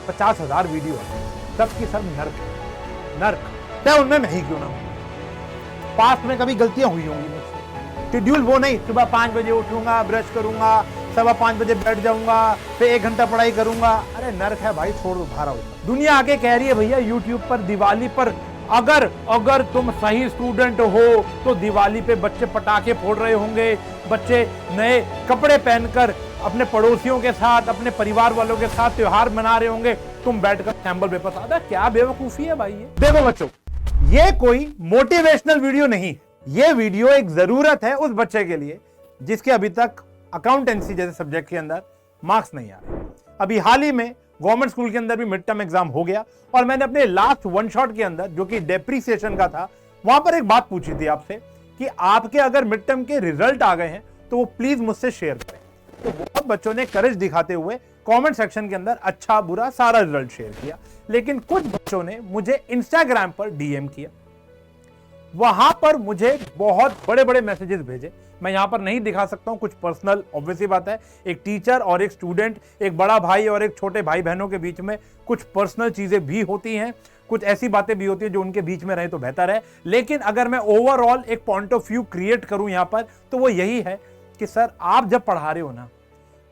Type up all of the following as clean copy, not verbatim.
50,000 video है, सबकी सब नर्क नर्क, चाहे उनमें मैं ही क्यों ना हूं। पास्ट में कभी गलतियां हुई होंगी मुझसे, शेड्यूल वो नहीं, सुबह 5 बजे उठूंगा, ब्रश करूंगा, 5:15 बजे बैठ जाऊंगा, फिर 1 घंटा पढ़ाई करूंगा। अरे नर्क है भाई, छोड़ दो, भारा होता। दुनिया आके कह रही है भैया यूट्यूब पर दिवाली पर अगर तुम सही स्टूडेंट हो तो दिवाली पे बच्चे पटाखे फोड़ रहे होंगे, बच्चे नए कपड़े पहनकर अपने पड़ोसियों के साथ, अपने परिवार वालों के साथ त्योहार मना रहे होंगे, तुम बैठकर सैंपल पेपर साधा। क्या बेवकूफी है भाई ये। देखो बच्चों, ये कोई मोटिवेशनल वीडियो नहीं, ये वीडियो एक जरूरत है उस बच्चे के लिए जिसके अभी तक अकाउंटेंसी जैसे सब्जेक्ट के अंदर मार्क्स नहीं आ रहे। अभी हाल ही में गवर्नमेंट स्कूल के अंदर भी मिड टर्म एग्जाम हो गया और मैंने अपने लास्ट वन शॉट के अंदर, जो कि डेप्रीसिएशन का था, वहां पर एक बात पूछी थी आपसे कि आपके अगर मिड टर्म के रिजल्ट आ गए हैं तो वो प्लीज मुझसे शेयर करें। तो बहुत बच्चों ने करेज दिखाते हुए कमेंट सेक्शन के अंदर अच्छा बुरा सारा रिजल्ट शेयर किया, लेकिन कुछ बच्चों ने मुझे इंस्टाग्राम पर डीएम किया, वहां पर मुझे बहुत बड़े बड़े मैसेजेस भेजे। मैं यहां पर नहीं दिखा सकता हूं, कुछ पर्सनल, ऑब्वियसली बात है, एक टीचर और एक स्टूडेंट, एक बड़ा भाई और एक छोटे भाई बहनों के बीच में कुछ पर्सनल चीजें भी होती हैं, कुछ ऐसी बातें भी होती हैं जो उनके बीच में रहे तो बेहतर है। लेकिन अगर मैं ओवरऑल एक पॉइंट ऑफ व्यू क्रिएट करूं यहां पर, तो वो यही है कि सर आप जब पढ़ा रहे हो ना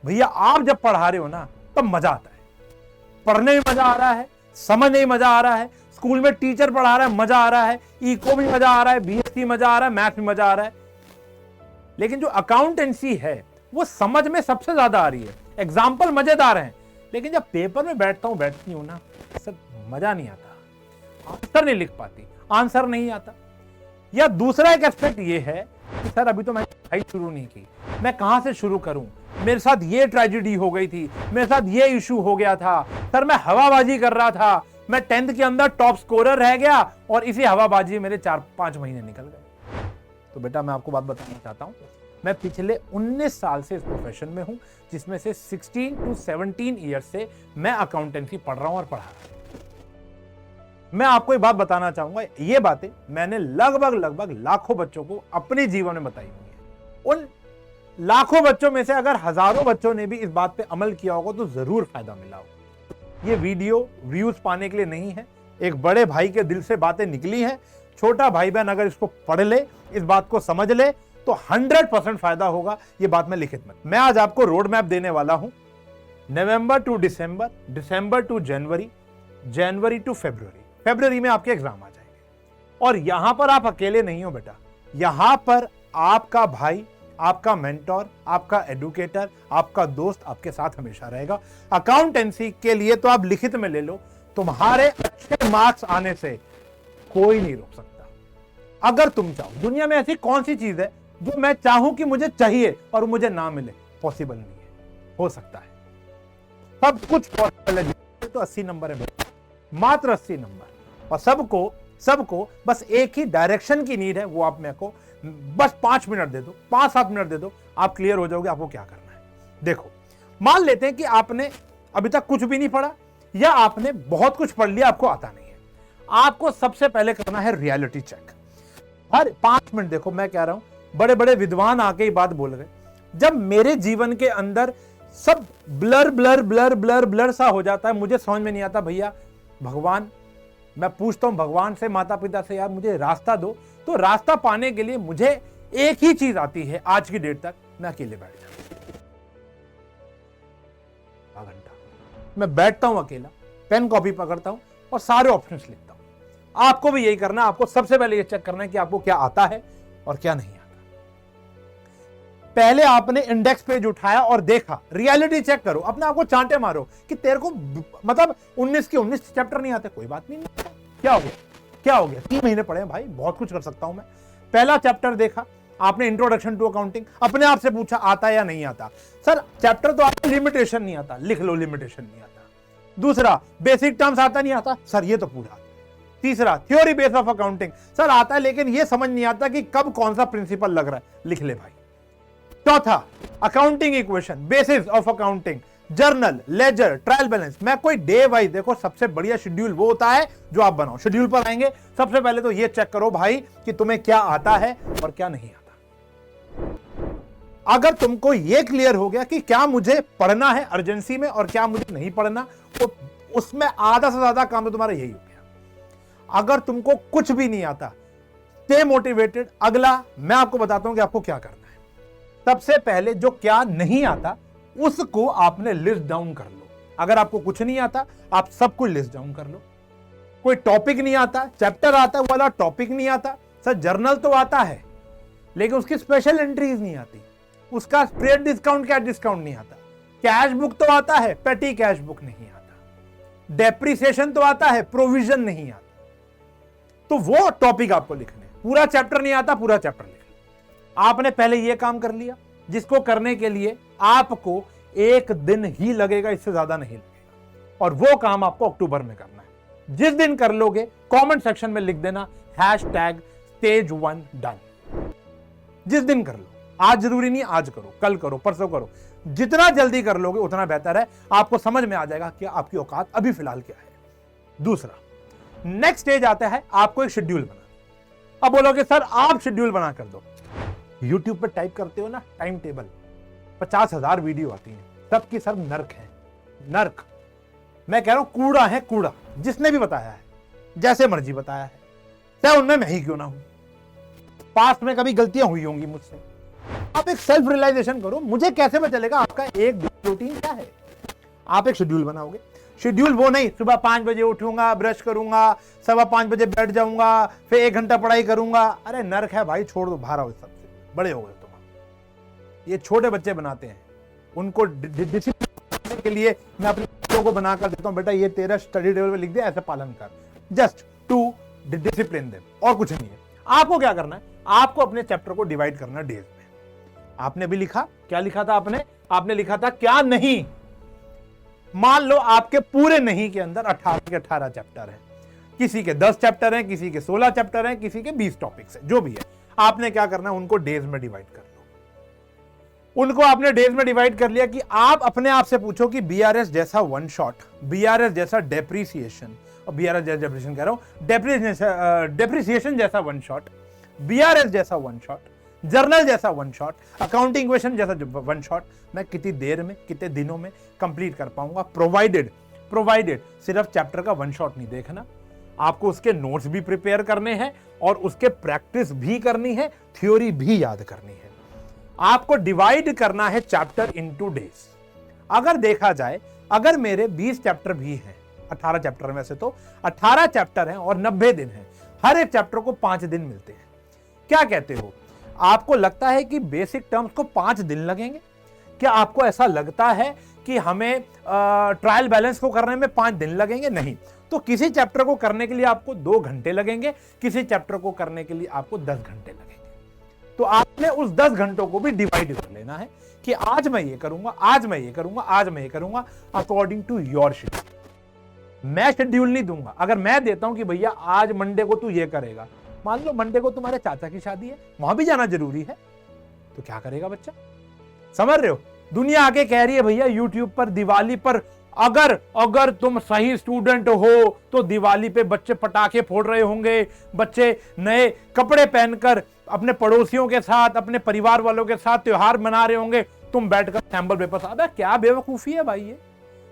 भैया, आप जब पढ़ा रहे हो ना तब मजा आता है, पढ़ने में मजा आ रहा है, समझने में मजा आ रहा है, स्कूल में टीचर पढ़ा रहा है मजा आ रहा है, इको भी मजा आ रहा है, बीएससी मजा आ रहा है, मैथ में मजा आ रहा है। लेकिन जो अकाउंटेंसी है वो समझ में सबसे ज्यादा आ रही है, एग्जाम्पल मजेदार हैं, लेकिन जब पेपर में बैठती हूं ना सर मजा नहीं आता, आंसर नहीं लिख पाती, आंसर नहीं आता। या दूसरा एक एस्पेक्ट ये है कि सर अभी तो मैंने पढ़ाई शुरू नहीं की, मैं कहां से शुरू करूं, मेरे साथ ये ट्रेजेडी हो गई थी, मेरे साथ ये इशू हो गया था, सर मैं हवाबाजी कर रहा था, मैं 10th के अंदर टॉप स्कोरर रह गया और इसी हवाबाजी मेरे 4-5 महीने निकल गए। तो बेटा मैं आपको बात बताना चाहता हूं, मैं पिछले 19 साल से इस प्रोफेशन में हूं, जिसमें से 16 to 17 ईयर से मैं अकाउंटेंसी पढ़ रहा हूं और पढ़ा रहा हूं। मैं आपको एक बात बताना चाहूंगा, ये बातें मैंने लगभग लाखों बच्चों को अपने जीवन में बताई हुई है। उन लाखों बच्चों में से अगर हजारों बच्चों ने भी इस बात पे अमल किया होगा तो जरूर फायदा मिला होगा। ये वीडियो व्यूज पाने के लिए नहीं है, एक बड़े भाई के दिल से बातें निकली हैं। छोटा भाई बहन अगर इसको पढ़ ले, इस बात को समझ ले, तो 100% फायदा होगा। ये बात मैं लिखित में, मैं आज आपको रोड मैप देने वाला हूं, नवंबर टू दिसंबर, दिसंबर टू जनवरी, जनवरी टू फरवरी, फरवरी में आपके एग्जाम आ जाएंगे। और यहां पर आप अकेले नहीं हो बेटा, यहां पर आपका भाई, आपका मेंटोर, आपका एडुकेटर, आपका दोस्त आपके साथ हमेशा रहेगा। अकाउंटेंसी के लिए तो आप लिखित में ले लो, तुम्हारे अच्छे मार्क्स आने से कोई नहीं रोक सकता। अगर तुम चाहो, दुनिया में ऐसी कौन सी चीज है जो मैं चाहूं कि मुझे चाहिए और मुझे ना मिले? पॉसिबल नहीं है, हो सकता है, सब कुछ पॉसिबल है। तो 80 नंबर है बेटा, मात्र 80 नंबर, और सबको बस एक ही डायरेक्शन की नीड है, वो आप मेरे को बस 5 मिनट दे दो, 5-7 मिनट दे दो, आप क्लियर हो जाओगे आपको क्या करना है। देखो, मान लेते हैं कि आपने अभी तक कुछ भी नहीं पढ़ा या आपने बहुत कुछ पढ़ लिया, आपको आता नहीं है। आपको सबसे पहले करना है रियलिटी चेक। हर 5 मिनट देखो, मैं कह रहा हूं, बड़े बड़े विद्वान आके ही बात बोल रहे, जब मेरे जीवन के अंदर सब ब्लर सा हो जाता है, मुझे समझ में नहीं आता, भैया भगवान, मैं पूछता हूं भगवान से, माता पिता से, यार मुझे रास्ता दो, तो रास्ता पाने के लिए मुझे एक ही चीज आती है आज की डेट तक, मैं अकेले बैठ जाऊं। आधा घंटा मैं बैठता हूं अकेला, पेन कॉपी पकड़ता हूं और सारे ऑप्शंस लिखता हूं। आपको भी यही करना है, आपको सबसे पहले ये चेक करना है कि आपको क्या आता है और क्या नहीं आता। पहले आपने इंडेक्स पेज उठाया और देखा, रियलिटी चेक करो, अपने आप को चांटे मारो कि तेरे को मतलब 19 के 19 चैप्टर नहीं आते, कोई बात नहीं, क्या हो गया 3 महीने पढ़े हैं भाई, बहुत कुछ कर सकता हूं मैं। पहला चैप्टर देखा आपने, इंट्रोडक्शन टू अकाउंटिंग, अपने आप से पूछा आता या नहीं आता। सर चैप्टर तो आपको लिमिटेशन नहीं आता, लिख लो लिमिटेशन नहीं आता। दूसरा, बेसिक टर्म्स आता नहीं आता, सर ये तो पूरा। तीसरा, theory base of accounting, sir आता है लेकिन ये समझ नहीं आता कि कब कौन सा प्रिंसिपल लग रहा है, लिख ले भाई। चौथा, accounting equation, basis of accounting, journal, ledger, trial balance. मैं कोई डे वाइज, देखो सबसे बढ़िया शेड्यूल वो होता है जो आप बनाओ। शेड्यूल पर आएंगे, सबसे पहले तो ये चेक करो भाई कि तुम्हें क्या आता है और क्या नहीं आता। अगर तुमको ये क्लियर हो गया कि क्या मुझे पढ़ना है अर्जेंसी में और क्या मुझे नहीं पढ़ना, तो उसमें आधा से ज्यादा काम तो तुम्हारा यही हो गया। अगर तुमको कुछ भी नहीं आता, स्टे मोटिवेटेड। अगला मैं आपको बताता हूं कि आपको क्या करना है। सबसे पहले जो क्या नहीं आता उसको आपने लिस्ट डाउन कर लो। अगर आपको कुछ नहीं आता, आप सब कुछ लिस्ट डाउन कर लो। कोई टॉपिक नहीं आता, चैप्टर आता है वाला टॉपिक नहीं आता, सर जर्नल तो आता है लेकिन उसकी स्पेशल एंट्रीज नहीं आती, उसका स्प्रेड डिस्काउंट क्या डिस्काउंट नहीं आता, कैश बुक तो आता है, पेटी कैश बुक नहीं आता, डेप्रिसिएशन तो आता है, प्रोविजन नहीं आता। तो वो टॉपिक आपको लिखने, पूरा चैप्टर नहीं आता, पूरा चैप्टर लिख लो। आपने पहले ये काम कर लिया, जिसको करने के लिए आपको 1 दिन ही लगेगा, इससे ज्यादा नहीं लगेगा। और वो काम आपको अक्टूबर में करना है। जिस दिन कर लोगे कमेंट सेक्शन में लिख देना #stage 1 डन। जिस दिन कर लो, आज जरूरी नहीं, आज करो, कल करो, परसों करो, जितना जल्दी कर लोगे उतना बेहतर है। आपको समझ में आ जाएगा कि आपकी औकात अभी फिलहाल क्या है। दूसरा, नेक्स्ट स्टेज आता है आपको एक शेड्यूल बना। अब बोलोगे सर आप शेड्यूल बना कर दो। यूट्यूब पर टाइप करते हो ना टाइम टेबल, 50,000 वीडियो आती हैं, सबकी सब नर्क है, नर्क। मैं कह रहा हूं कूड़ा है, कूड़ा। जिसने भी बताया है, जैसे मर्जी बताया है, चाहे उनमें मैं ही क्यों ना हूं, पास्ट में कभी गलतियां हुई होंगी मुझसे। आप एक सेल्फ रियलाइजेशन करो, मुझे कैसे पता चलेगा आपका एक रूटीन क्या है। आप एक शेड्यूल बनाओगे। शेड्यूल वो नहीं सुबह 5 बजे उठूंगा, ब्रश करूंगा, 5:15 बजे बैठ जाऊंगा, फिर 1 घंटा पढ़ाई करूंगा। अरे नर्क है भाई, छोड़ दो, बाहर आओ सबसे। बड़े हो गए तुम। ये छोटे बच्चे बनाते हैं, उनको डिसिप्लिन के लिए मैं अपने बच्चों को बनाकर देता हूं, बेटा ये तेरा स्टडी टेबल में लिख दे, ऐसे पालन कर, जस्ट टू डिसिप्लिन देम, और कुछ नहीं है। आपको क्या करना है, आपको अपने चैप्टर को डिवाइड करना डेज में। आपने भी लिखा, क्या लिखा था आपने लिखा था क्या नहीं। मान लो आपके पूरे नहीं के अंदर 18 के 18 चैप्टर हैं, किसी के 10 चैप्टर हैं, किसी के 16 चैप्टर हैं, किसी के 20 टॉपिक्स हैं, जो भी है। आपने क्या करना है, उनको डेज में डिवाइड कर लो। उनको आपने डेज में डिवाइड कर लिया कि आप अपने आप से पूछो कि बीआरएस जैसा वन शॉट, बीआरएस जैसा डेप्रिसिएशन, और बीआरएस जैसा डेप्रिसिएशन कह रहा हूं, डेप्रिसिएशन जैसा वन शॉट, बीआरएस जैसा वन शॉट, जर्नल जैसा वन शॉट, अकाउंटिंग इक्वेशन जैसा वन शॉट मैं कितनी देर में, कितने दिनों में कंप्लीट कर पाऊंगा। प्रोवाइडेड सिर्फ चैप्टर का वन शॉट नहीं देखना, आपको उसके नोट्स भी प्रिपेयर करने हैं और उसके प्रैक्टिस भी करनी है, थ्योरी भी याद करनी है। आपको डिवाइड करना है चैप्टर इनटू डेज। अगर देखा जाए, अगर मेरे 20 चैप्टर भी हैं, 18 चैप्टर में से तो 18 चैप्टर हैं और 90 दिन हैं, हर एक चैप्टर को 5 दिन मिलते हैं। क्या कहते हो, आपको लगता है कि बेसिक टर्म्स को 5 दिन लगेंगे? क्या आपको ऐसा लगता है कि हमें ट्रायल बैलेंस को करने में 5 दिन लगेंगे? नहीं। तो किसी चैप्टर को करने के लिए आपको 2 घंटे लगेंगे, किसी चैप्टर को करने के लिए आपको 10 घंटे लगेंगे। तो आपने उस 10 घंटों को भी डिवाइड कर लेना है कि आज मैं ये करूंगा, आज मैं ये करूंगा, आज मैं ये करूंगा, अकॉर्डिंग टू योर शेड्यूल। मैं शेड्यूल नहीं दूंगा। अगर मैं देता हूं कि भैया आज मंडे को तू ये करेगा, मान लो मंडे को तुम्हारे चाचा की शादी है, वहां भी जाना जरूरी है, तो क्या करेगा बच्चा? समझ रहे हो? दुनिया आके कह रही है भैया यूट्यूब पर दिवाली पर अगर तुम सही स्टूडेंट हो तो दिवाली पे बच्चे पटाखे फोड़ रहे होंगे, बच्चे नए कपड़े पहनकर अपने पड़ोसियों के साथ, अपने परिवार वालों के साथ त्योहार मना रहे होंगे, तुम बैठकर सैंपल पेपर साथ। क्या बेवकूफी है भाई, ये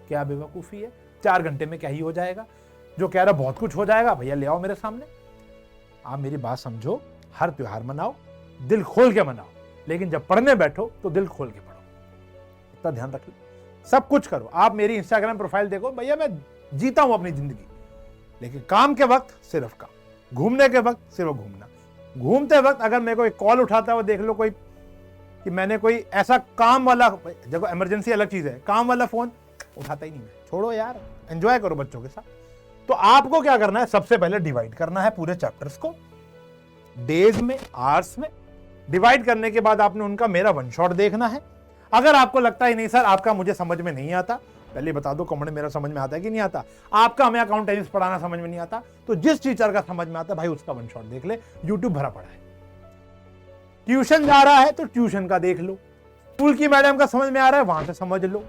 क्या बेवकूफी है? 4 घंटे में क्या ही हो जाएगा? जो कह रहा बहुत कुछ हो जाएगा, भैया ले आओ मेरे सामने। आप मेरी बात समझो, हर त्योहार मनाओ, दिल खोल के मनाओ, लेकिन जब पढ़ने बैठो तो दिल खोल के पढ़ो। इतना ध्यान रख लो। सब कुछ करो। आप मेरी इंस्टाग्राम प्रोफाइल देखो, भैया मैं जीता हूं अपनी जिंदगी, लेकिन काम के वक्त सिर्फ काम, घूमने के वक्त सिर्फ घूमना। घूमते वक्त अगर मेरे को एक कॉल उठाता हुआ देख लो कोई, कि मैंने कोई ऐसा काम वाला, देखो इमरजेंसी अलग चीज है, काम वाला फोन उठाता ही नहीं मैं। छोड़ो यार, एंजॉय करो बच्चों के साथ। तो आपको क्या करना है, सबसे पहले डिवाइड करना है पूरे चैप्टर्स को डेज में, आवर्स में। डिवाइड करने के बाद आपने उनका मेरा वन शॉट देखना है। अगर आपको लगता है नहीं सर आपका मुझे समझ में नहीं आता, पहले बता दो कमेंट मेरा समझ में आता है कि नहीं आता। आपका हमें अकाउंटेंसी पढ़ाना समझ में नहीं आता, तो जिस टीचर का समझ में आता है भाई उसका वन शॉट देख ले, यूट्यूब भरा पड़ा है। ट्यूशन जा रहा है तो ट्यूशन का देख लो, स्कूल की मैडम का समझ में आ रहा है वहां से समझ लो।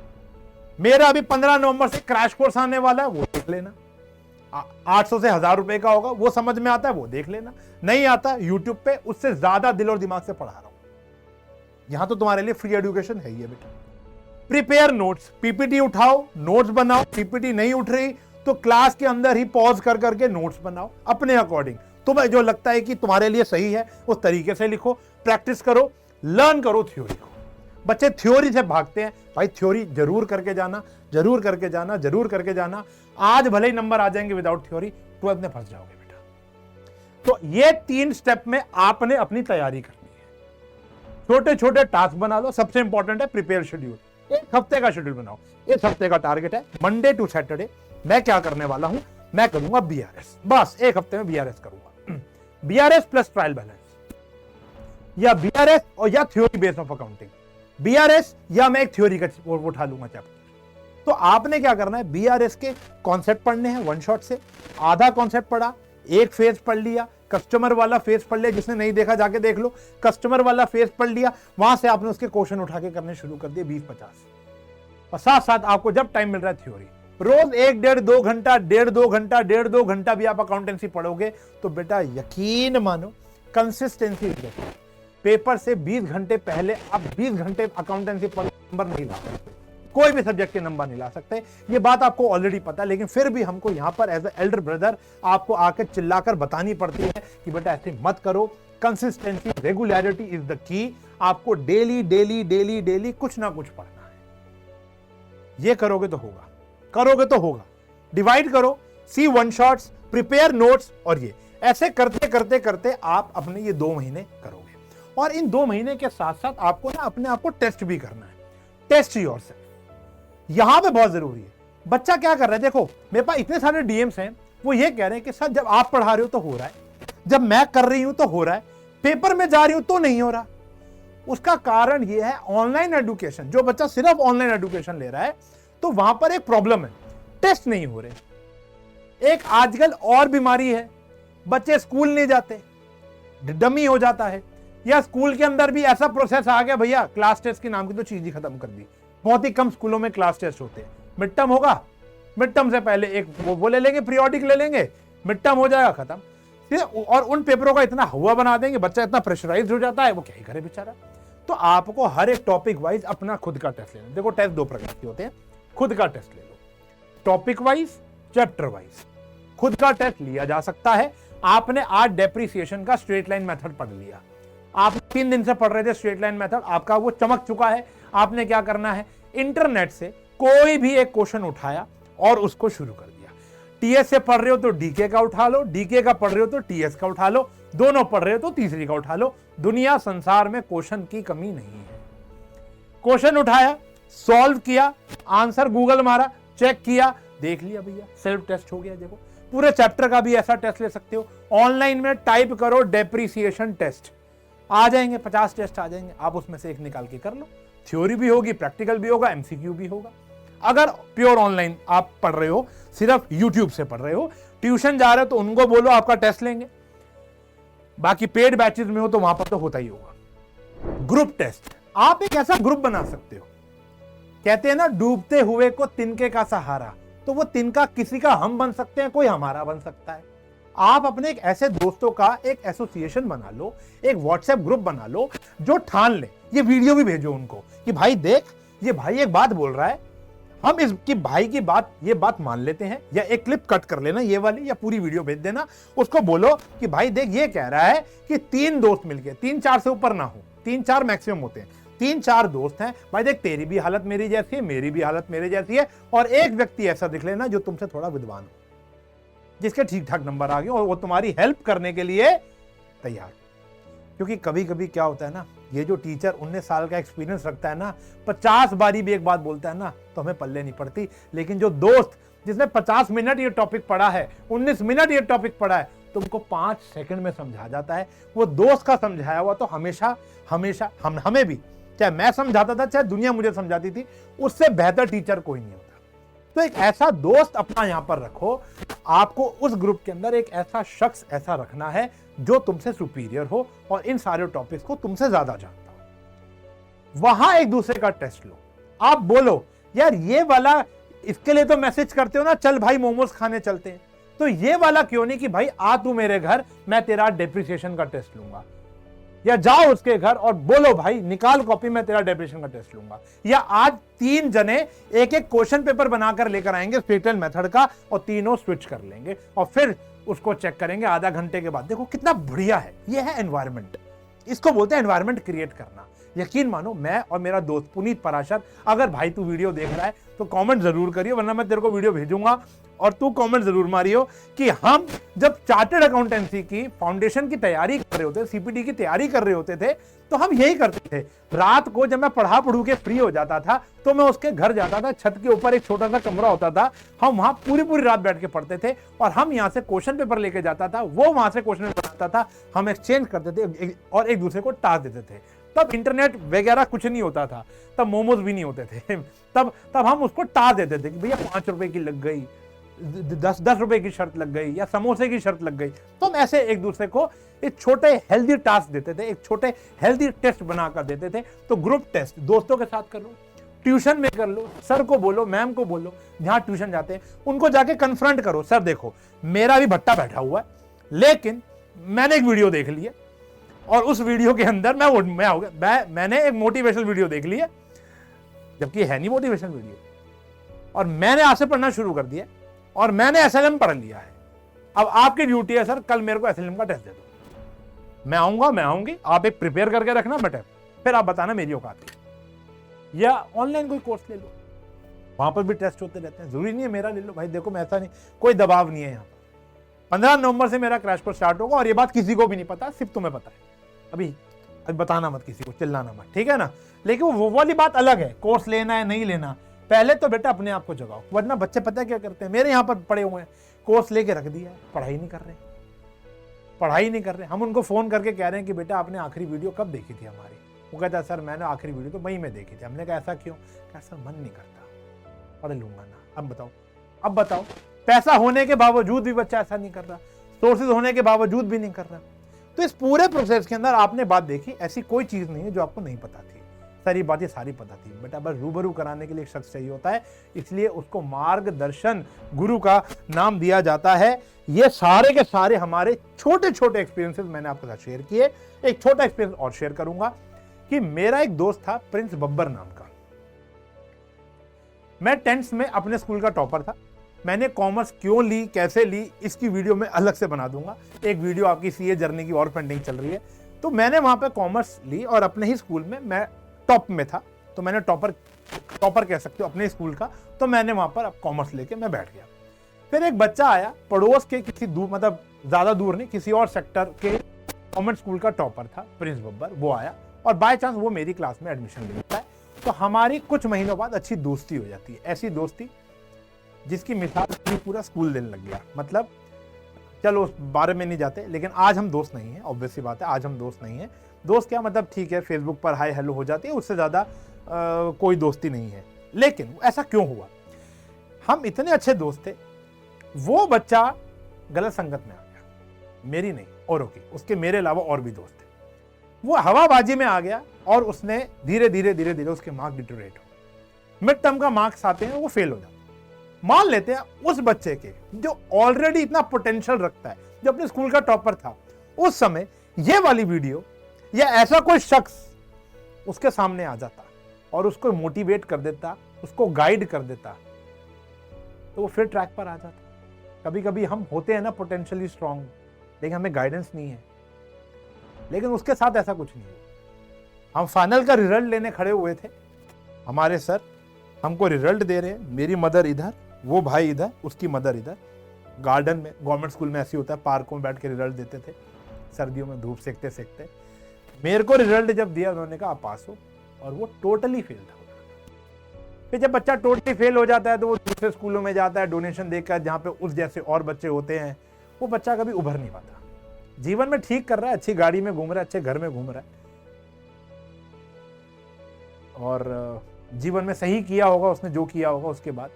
मेरा अभी 15 नवंबर से क्रैश कोर्स आने वाला है, वो देख लेना। 800 से 1000 रुपए का होगा, वो समझ में आता है वो देख लेना। नहीं आता यूट्यूब पे उससे ज्यादा दिल और दिमाग से पढ़ा रहा हूं। यहां तो तुम्हारे लिए फ्री एजुकेशन है ही है बेटा। प्रिपेयर नोट्स, पीपीटी उठाओ, नोट्स बनाओ। पीपीटी नहीं उठ रही तो क्लास के अंदर ही पॉज कर करके नोट्स बनाओ अपने अकॉर्डिंग। तुम्हें जो लगता है कि तुम्हारे लिए सही है उस तरीके से लिखो, प्रैक्टिस करो, लर्न करो थ्योरी को। बच्चे थ्योरी से भागते हैं, भाई थ्योरी जरूर करके जाना, जरूर करके जाना, जरूर करके जाना। आज भले ही नंबर आ जाएंगे विदाउट थ्योरी, 12th में फंस जाओगे बेटा। तो ये 3 स्टेप में आपने अपनी तैयारी करनी है। छोटे छोटे टास्क बना लो। सबसे इंपॉर्टेंट है प्रिपेयर शेड्यूल। एक हफ्ते का शेड्यूल बनाओ। इस हफ्ते का टारगेट है मंडे टू सैटरडे मैं क्या करने वाला हूं, मैं करूंगा बीआरएस। बस एक हफ्ते में बीआरएस करूंगा। बीआरएस प्लस ट्रायल बैलेंस, या बीआरएस और या theory base of accounting. BRS या मैं एक थ्योरी का उठा लूंगा चैप्टर। तो आपने क्या करना है, बीआरएस के कॉन्सेप्ट पढ़ने हैं वन शॉट से। आधा कॉन्सेप्ट पढ़ा, एक फेज पढ़ लिया, कस्टमर वाला फेज पढ़ लिया, जिसने नहीं देखा जाके देख लो। कस्टमर वाला फेज पढ़ लिया, वहां से आपने उसके क्वेश्चन उठा के करने शुरू कर दिए 20-50। और साथ साथ आपको जब टाइम मिल रहा है थ्योरी, रोज 1-1.5-2 घंटा, 1.5-2 घंटा भी आप अकाउंटेंसी पढ़ोगे तो बेटा यकीन मानो कंसिस्टेंसी पेपर से 20 घंटे पहले आप 20 घंटे अकाउंटेंसी पढ़ नंबर नहीं ला सकते, कोई भी सब्जेक्ट के नंबर नहीं ला सकते। ये बात आपको ऑलरेडी पता है, लेकिन फिर भी हमको यहां पर एज एल्डर ब्रदर आपको आके चिल्लाकर बतानी पड़ती है कि बेटा ऐसे मत करो। Consistency, regularity is the key. आपको डेली डेली डेली डेली कुछ ना कुछ पढ़ना है। ये करोगे तो होगा, करोगे तो होगा। डिवाइड करो, सी वन शॉट्स, प्रिपेयर नोट्स, और ये ऐसे करते करते करते आप अपने ये 2 महीने करोगे। और इन 2 महीने के साथ साथ आपको ना अपने आप को टेस्ट भी करना है। टेस्ट योरसेल्फ यहां पे बहुत जरूरी है। बच्चा क्या कर रहा है, देखो मेरे पास इतने सारे डीएम्स हैं, वो ये कह रहे हैं कि सर जब आप पढ़ा रहे हो तो हो रहा है, जब मैं कर रही हूं तो हो रहा है, पेपर में जा रही हूं तो नहीं हो रहा। उसका कारण ये है ऑनलाइन एजुकेशन। जो बच्चा सिर्फ ऑनलाइन एजुकेशन ले रहा है तो वहां पर एक प्रॉब्लम है, टेस्ट नहीं हो रहे। एक आजकल और बीमारी है, बच्चे स्कूल नहीं जाते, डमी हो जाता है, या स्कूल के अंदर भी ऐसा प्रोसेस आ गया भैया क्लास टेस्ट के नाम की तो चीज ही खत्म कर दी। बहुत ही कम स्कूलों में क्लास टेस्ट होते हैं। मिड टर्म होगा, मिड टर्म से पहले एक वो ले लेंगे, पीरियोडिक ले लेंगे, मिड टर्म हो जाएगा खत्म। और उन पेपरों का इतना हुआ बना देंगे, बच्चा इतना प्रेशराइज हो जाता है, वो क्या ही करे बेचारा। तो आपको हर एक टॉपिक वाइज अपना खुद का टेस्ट लेना। देखो टेस्ट 2 प्रकार के होते हैं, खुद का टेस्ट ले लो, टॉपिक वाइज, चैप्टर वाइज। खुद का टेस्ट लिया जा सकता है। आपने आज डेप्रिसिएशन का स्ट्रेट लाइन मेथड पढ़ लिया, आप 3 दिन से पढ़ रहे थे स्ट्रेट लाइन मेथड, आपका वो चमक चुका है। आपने क्या करना है, इंटरनेट से कोई भी एक क्वेश्चन उठाया और उसको शुरू कर दिया। टीएस से पढ़ रहे हो तो डीके का उठा लो, डीके का पढ़ रहे हो तो टीएस का उठा लो, दोनों पढ़ रहे हो तो तीसरी का उठा लो। दुनिया संसार में क्वेश्चन की कमी नहीं है। क्वेश्चन उठाया, सॉल्व किया, आंसर गूगल मारा, चेक किया, देख लिया भैया, सेल्फ टेस्ट हो गया। देखो पूरे चैप्टर का भी ऐसा टेस्ट ले सकते हो। ऑनलाइन में टाइप करो डेप्रिसिएशन टेस्ट, आ जाएंगे 50 टेस्ट आ जाएंगे, आप उसमें से एक निकाल के कर लो। थ्योरी भी होगी, प्रैक्टिकल भी होगा, एमसीक्यू भी होगा। अगर प्योर ऑनलाइन आप पढ़ रहे हो, सिर्फ यूट्यूब से पढ़ रहे हो, ट्यूशन जा रहे हो तो उनको बोलो आपका टेस्ट लेंगे। बाकी पेड बैचेस में हो तो वहां पर तो होता ही होगा। ग्रुप टेस्ट, आप एक ऐसा ग्रुप बना सकते हो, कहते हैं ना डूबते हुए को तिनके का सहारा, तो वो तिनका किसी का हम बन सकते हैं, कोई हमारा बन सकता है। आप अपने एक ऐसे दोस्तों का एक एसोसिएशन बना लो, एक व्हाट्सएप ग्रुप बना लो जो ठान ले। ये वीडियो भी भेजो उनको कि भाई देख ये भाई एक बात बोल रहा है, हम इसकी भाई की बात ये बात मान लेते हैं, या एक क्लिप कट कर लेना ये वाली, या पूरी वीडियो भेज देना। उसको बोलो कि भाई देख ये कह रहा है कि 3 दोस्त मिलके, 3-4 से ऊपर ना हो, 3-4 मैक्सिमम होते हैं, 3-4 दोस्त हैं, भाई देख तेरी भी हालत मेरी जैसी है, मेरी भी हालत मेरे जैसी है, और एक व्यक्ति ऐसा दिख लेना जो तुमसे थोड़ा विद्वान हो, जिसके ठीक ठाक नंबर आ गए और वो तुम्हारी हेल्प करने के लिए तैयार। क्योंकि कभी कभी क्या होता है ना, ये जो टीचर 19 साल का एक्सपीरियंस रखता है ना, 50 बारी भी एक बात बोलता है ना तो हमें पल्ले नहीं पड़ती। लेकिन जो दोस्त जिसने 50 मिनट ये टॉपिक पढ़ा है, 19 मिनट ये टॉपिक पढ़ा है, तुमको 5 सेकंड में समझा जाता है। वो दोस्त का समझाया हुआ तो हमेशा हमेशा हमें भी, चाहे मैं समझाता था चाहे दुनिया मुझे समझाती थी, उससे बेहतर टीचर कोई नहीं होता। तो एक ऐसा दोस्त अपना यहां पर रखो। आपको उस ग्रुप के अंदर एक ऐसा शख्स ऐसा रखना है जो तुमसे सुपीरियर हो और इन सारे टॉपिक्स को तुमसे ज्यादा जानता हो। वहां एक दूसरे का टेस्ट लो। आप बोलो यार ये वाला, इसके लिए तो मैसेज करते हो ना, चल भाई मोमोज खाने चलते हैं, तो ये वाला क्यों नहीं कि भाई आ तू मेरे घर, मैं तेरा डेप्रिसिएशन का टेस्ट लूंगा। या जाओ उसके घर और बोलो भाई निकाल कॉपी, मैं तेरा डेफिनेशन का टेस्ट लूंगा। या आज 3 जने एक एक क्वेश्चन पेपर बनाकर लेकर आएंगे स्पेक्ट्रल मेथड का और तीनों स्विच कर लेंगे और फिर उसको चेक करेंगे आधा घंटे के बाद। देखो कितना बढ़िया है, ये है एनवायरनमेंट, इसको बोलते हैं एनवायरनमेंट क्रिएट करना। यकीन मानो मैं और मेरा दोस्त पुनीत पराशर, अगर भाई तू वीडियो देख रहा है तो कमेंट जरूर करियो, वरना मैं तेरे को वीडियो भेजूंगा और तू कमेंट जरूर मारियो कि हम जब चार्टर्ड अकाउंटेंसी की फाउंडेशन की तैयारी कर रहे होते, सीपीटी की तैयारी कर रहे होते थे, तो हम यही करते थे। रात को जब मैं पढ़ू के फ्री हो जाता था तो मैं उसके घर जाता था, छत के ऊपर एक छोटा सा कमरा होता था, हम वहां पूरी रात बैठ के पढ़ते थे और हम यहां से क्वेश्चन पेपर लेके जाता था, वो वहां से क्वेश्चन पेपर बनाता था, हम एक्सचेंज करते थे और एक दूसरे को टास्क देते थे। तब इंटरनेट वगैरह कुछ नहीं होता था, तब मोमोज भी नहीं होते थे, तब हम उसको टास्क देते थे कि भैया 5 रुपए की लग गई, 10 रुपए की शर्त लग गई या समोसे की शर्त लग गई। तो हम ऐसे एक दूसरे को एक छोटे हेल्दी टास्क देते थे, एक छोटे हेल्दी टेस्ट बनाकर देते थे। तो ग्रुप टेस्ट दोस्तों के साथ कर लो, ट्यूशन में कर लो, सर को बोलो, मैम को बोलो, जहां ट्यूशन जाते हैं उनको जाके कन्फ्रंट करो, सर देखो मेरा भी भट्टा बैठा हुआ है, लेकिन मैंने एक वीडियो देख ली है और उस वीडियो के अंदर मैंने एक मोटिवेशनल वीडियो देख ली है, जबकि है नहीं मोटिवेशनल वीडियो, और मैंने आज से पढ़ना शुरू कर दिया और मैंने एसएलएम पढ़ लिया है। अब आपकी ड्यूटी है सर कल मेरे को एसएलएम का टेस्ट दे दो, मैं आऊंगी, आप एक प्रिपेयर करके रखना बेटा, फिर आप बताना मेरी औकात है। या ऑनलाइन कोई कोर्स ले लो, वहां पर भी टेस्ट होते रहते हैं, जरूरी नहीं है मेरा ले लो भाई, देखो मैं ऐसा नहीं, कोई दबाव नहीं है यहाँ पर। 15 नवंबर से मेरा क्रैश कोर्स स्टार्ट होगा और ये बात किसी को भी नहीं पता, सिर्फ तुम्हें पता है। अभी बताना मत किसी को, चिल्लाना मत, ठीक है ना। लेकिन वो वाली बात अलग है, कोर्स लेना है नहीं लेना, पहले तो बेटा अपने आप को जगाओ, वरना बच्चे पता है क्या करते हैं, मेरे यहाँ पर पड़े हुए हैं, कोर्स लेके रख दिया है, पढ़ाई नहीं कर रहे। हम उनको फोन करके कह रहे हैं कि बेटा आपने आखिरी वीडियो कब देखी थी हमारी? वो कहता है सर मैंने आखिरी वीडियो तो मई में देखी थी। हमने कहा ऐसा क्यों? कहा सर मन नहीं करता, पढ़ लूंगा ना। अब बताओ पैसा होने के बावजूद भी बच्चा ऐसा नहीं कर रहा, सोर्सेज होने के बावजूद भी नहीं कर रहा। तो इस पूरे प्रोसेस के अंदर आपने बात देखी, ऐसी कोई चीज नहीं है जो आपको नहीं पता थी, सारी बातें सारी पता थी। बेटा बस रूबरू कराने के लिए एक शख्स चाहिए होता है, इसलिए उसको मार्गदर्शन गुरु का नाम दिया जाता है। ये सारे के सारे हमारे छोटे छोटे एक्सपीरियंसेस मैंने आपके साथ शेयर किए। एक छोटा एक्सपीरियंस और शेयर करूंगा कि मेरा एक दोस्त था प्रिंस बब्बर नाम का, मैं 10th में अपने स्कूल का टॉपर था। मैंने कॉमर्स क्यों ली, कैसे ली, इसकी वीडियो मैं अलग से बना दूंगा। एक वीडियो आपकी सीए जर्नी की और पेंडिंग चल रही है। तो मैंने वहां पे कॉमर्स ली और अपने ही स्कूल में मैं टॉप में था, तो मैंने टॉपर कह सकते हो अपने स्कूल का, तो मैंने वहां पर कॉमर्स लेके मैं बैठ गया। फिर एक बच्चा आया पड़ोस के, किसी दूर, मतलब ज्यादा दूर नहीं, किसी और सेक्टर के गवर्नमेंट स्कूल का टॉपर था प्रिंस बब्बर, वो आया और बाय चांस वो मेरी क्लास में एडमिशन ले लेता है। तो हमारी कुछ महीनों बाद अच्छी दोस्ती हो जाती है, ऐसी दोस्ती जिसकी मिसाल पूरा स्कूल देने लग गया। मतलब चलो उस बारे में नहीं जाते, लेकिन आज हम दोस्त नहीं हैं, ऑब्वियस सी बात है, आज हम दोस्त नहीं हैं। दोस्त क्या मतलब, ठीक है फेसबुक पर हाय हेलो हो जाती है, उससे ज़्यादा कोई दोस्ती नहीं है। लेकिन ऐसा क्यों हुआ? हम इतने अच्छे दोस्त थे, वो बच्चा गलत संगत में आ गया, मेरी नहीं औरों की, उसके मेरे अलावा और भी दोस्त थे। वो हवाबाजी में आ गया और उसने धीरे धीरे उसके मार्क्स डिटोरेट हो, मिड टर्म का मार्क्स आते हैं वो फेल हो जाते हैं। मान लेते हैं उस बच्चे के जो ऑलरेडी इतना पोटेंशियल रखता है, जो अपने स्कूल का टॉपर था, उस समय ये वाली वीडियो या ऐसा कोई शख्स उसके सामने आ जाता और उसको मोटिवेट कर देता, उसको गाइड कर देता, तो वो फिर ट्रैक पर आ जाता। कभी कभी हम होते हैं ना पोटेंशियली स्ट्रांग, लेकिन हमें गाइडेंस नहीं है। लेकिन उसके साथ ऐसा कुछ नहीं है। हम फाइनल का रिजल्ट लेने खड़े हुए थे, हमारे सर हमको रिजल्ट दे रहे हैं, मेरी मदर इधर, वो भाई इधर, उसकी मदर इधर। गार्डन में, गवर्नमेंट स्कूल में ऐसे होता है, पार्कों में बैठ के रिजल्ट देते थे, सर्दियों में धूप सेकते सेकते। मेरे को रिजल्ट जब दिया उन्होंने कहा आप पास हो, और वो टोटली फेल था। फिर जब बच्चा टोटली फेल हो जाता है तो वो दूसरे स्कूलों में जाता है डोनेशन देकर, जहाँ पे उस जैसे और बच्चे होते हैं। वो बच्चा कभी उभर नहीं पाता। जीवन में ठीक कर रहा है, अच्छी गाड़ी में घूम रहा है, अच्छे घर में घूम रहा है, और जीवन में सही किया होगा उसने जो किया होगा उसके बाद।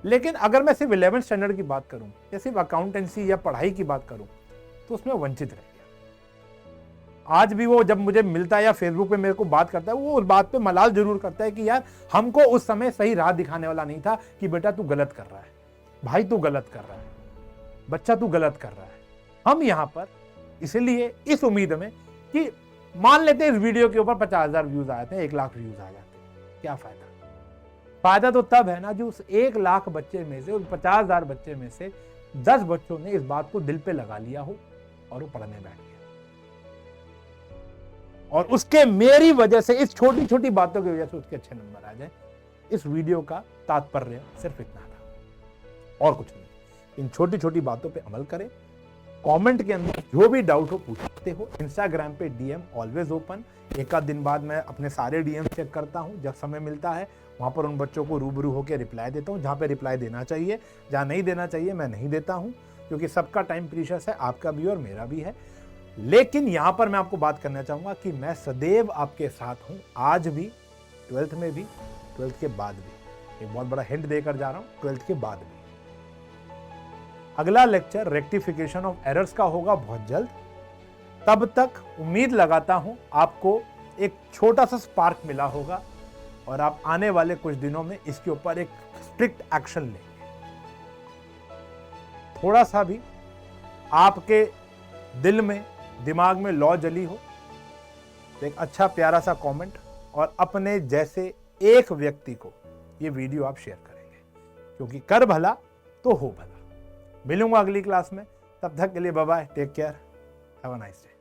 लेकिन अगर मैं सिर्फ 11th स्टैंडर्ड की बात करूं या सिर्फ अकाउंटेंसी या पढ़ाई की बात करूं तो उसमें वंचित रह गया। आज भी वो जब मुझे मिलता है या फेसबुक पे मेरे को बात करता है, वो उस बात पे मलाल जरूर करता है कि यार हमको उस समय सही राह दिखाने वाला नहीं था कि बेटा तू गलत कर रहा है, भाई तू गलत कर रहा है, बच्चा तू गलत कर रहा है। हम यहाँ पर इसलिए इस उम्मीद में कि मान लेते हैं इस वीडियो के ऊपर 50,000 व्यूज आते हैं, 1 लाख व्यूज आ जाते हैं, क्या फायदा? फायदा तो तब है ना जो उस 1 लाख बच्चे में से, उस 50,000 बच्चे में से 10 बच्चों ने इस बात को दिल पे लगा लिया हो और वो पढ़ने बैठ गया, और उसके मेरी वजह से, इस छोटी छोटी बातों की वजह से उसके अच्छे नंबर आ जाए। इस वीडियो का तात्पर्य सिर्फ इतना था और कुछ नहीं। इन छोटी छोटी बातों पे अमल करें। कमेंट के अंदर जो भी डाउट हो पूछ सकते हो। इंस्टाग्राम पे डीएम ऑलवेज ओपन। एक आध दिन बाद मैं अपने सारे डीएम चेक करता हूँ, जब समय मिलता है वहां पर उन बच्चों को रूबरू होकर रिप्लाई देता हूँ। जहाँ पे रिप्लाई देना चाहिए, जहाँ नहीं देना चाहिए मैं नहीं देता हूँ, क्योंकि सबका टाइम प्रीशियस है, आपका भी और मेरा भी है। लेकिन यहां पर मैं आपको बात करना चाहूंगा कि मैं सदैव आपके साथ हूं, आज भी, 12th में भी, 12th के बाद भी। एक बहुत बड़ा हिंट देकर जा रहा हूं, 12th के बाद भी। अगला लेक्चर रेक्टिफिकेशन ऑफ एरर्स का होगा बहुत जल्द। तब तक उम्मीद लगाता हूं आपको एक छोटा सा स्पार्क मिला होगा और आप आने वाले कुछ दिनों में इसके ऊपर एक स्ट्रिक्ट एक्शन लेंगे। थोड़ा सा भी आपके दिल में, दिमाग में लौ जली हो तो एक अच्छा प्यारा सा कमेंट और अपने जैसे एक व्यक्ति को ये वीडियो आप शेयर करेंगे, क्योंकि कर भला तो हो भला। मिलूंगा अगली क्लास में, तब तक के लिए bye bye, take care, have a nice day.